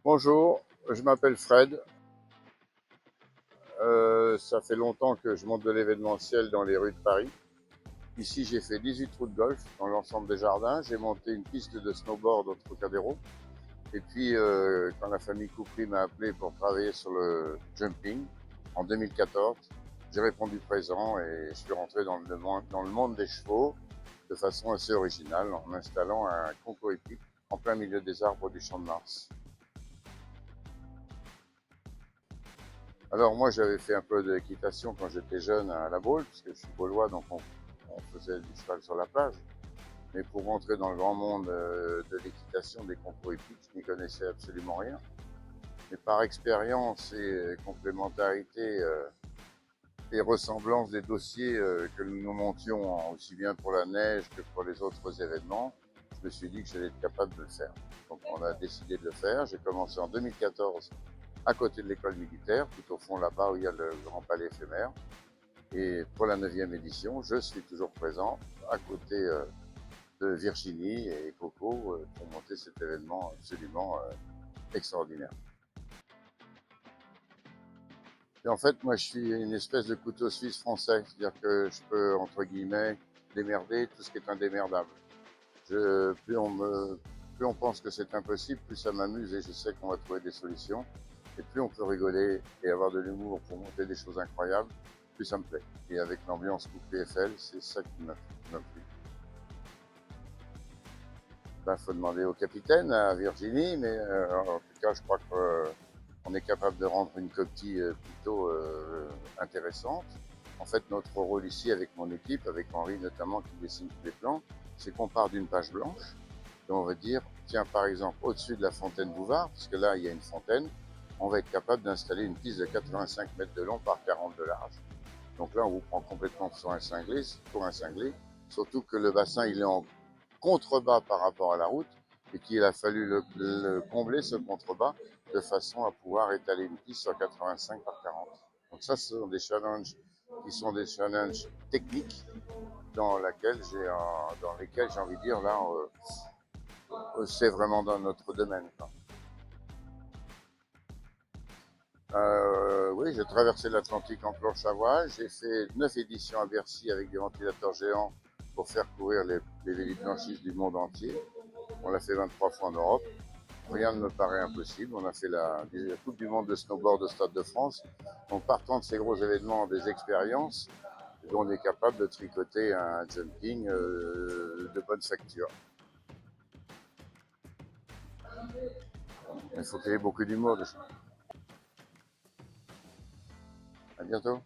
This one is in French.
Bonjour, je m'appelle Fred. Ça fait longtemps que je monte de l'événementiel dans les rues de Paris. Ici, j'ai fait 18 trous de golf dans l'ensemble des jardins. J'ai monté une piste de snowboard au Trocadéro. Et puis, quand la famille Coupry m'a appelé pour travailler sur le jumping en 2014, j'ai répondu présent et je suis rentré dans le monde des chevaux de façon assez originale en installant un concours hippique en plein milieu des arbres du Champ de Mars. Alors moi j'avais fait un peu d'équitation quand j'étais jeune à La Baule, parce que je suis gaulois, donc on faisait du cheval sur la plage. Mais pour rentrer dans le grand monde de l'équitation, des concours hippiques, je n'y connaissais absolument rien. Mais par expérience et complémentarité et ressemblance des dossiers que nous montions aussi bien pour la neige que pour les autres événements, je me suis dit que j'allais être capable de le faire. Donc on a décidé de le faire. J'ai commencé en 2014 à côté de l'école militaire, tout au fond là-bas où il y a le grand palais éphémère. Et pour la 9e édition, je suis toujours présent à côté de Virginie et Coco pour monter cet événement absolument extraordinaire. Et en fait, moi, je suis une espèce de couteau suisse français, c'est-à-dire que je peux, entre guillemets, démerder tout ce qui est indémerdable. Plus plus on pense que c'est impossible, plus ça m'amuse et je sais qu'on va trouver des solutions. Et plus on peut rigoler et avoir de l'humour pour monter des choses incroyables, plus ça me plaît. Et avec l'ambiance Coupé Eiffel, c'est ça qui m'a plu. Ben, faut demander au capitaine, à Virginie, mais en tout cas, je crois qu'on est capable de rendre une copie plutôt intéressante. En fait, notre rôle ici avec mon équipe, avec Henri notamment qui dessine tous les plans, c'est qu'on part d'une page blanche et on va dire, tiens, par exemple, au-dessus de la fontaine Bouvard, parce que là, il y a une fontaine, on va être capable d'installer une piste de 85 mètres de long par 40 de large. Donc là, on vous prend complètement pour un cinglé, surtout que le bassin, il est en contrebas par rapport à la route et qu'il a fallu le combler, ce contrebas, de façon à pouvoir étaler une piste sur 85 par 40. Donc ça, ce sont des challenges qui sont des challenges techniques dans lesquels j'ai envie de dire, là, c'est vraiment dans notre domaine. Oui, j'ai traversé l'Atlantique en planche à voile. J'ai fait 9 éditions à Bercy avec des ventilateurs géants pour faire courir les vélos-blanchistes du monde entier. On l'a fait 23 fois en Europe. Rien ne me paraît impossible. On a fait la Coupe du monde de snowboard au Stade de France. Donc, partant de ces gros événements, des expériences, on est capable de tricoter un jumping de bonne facture. Il faut qu'il y ait beaucoup d'humour dessus. À bientôt.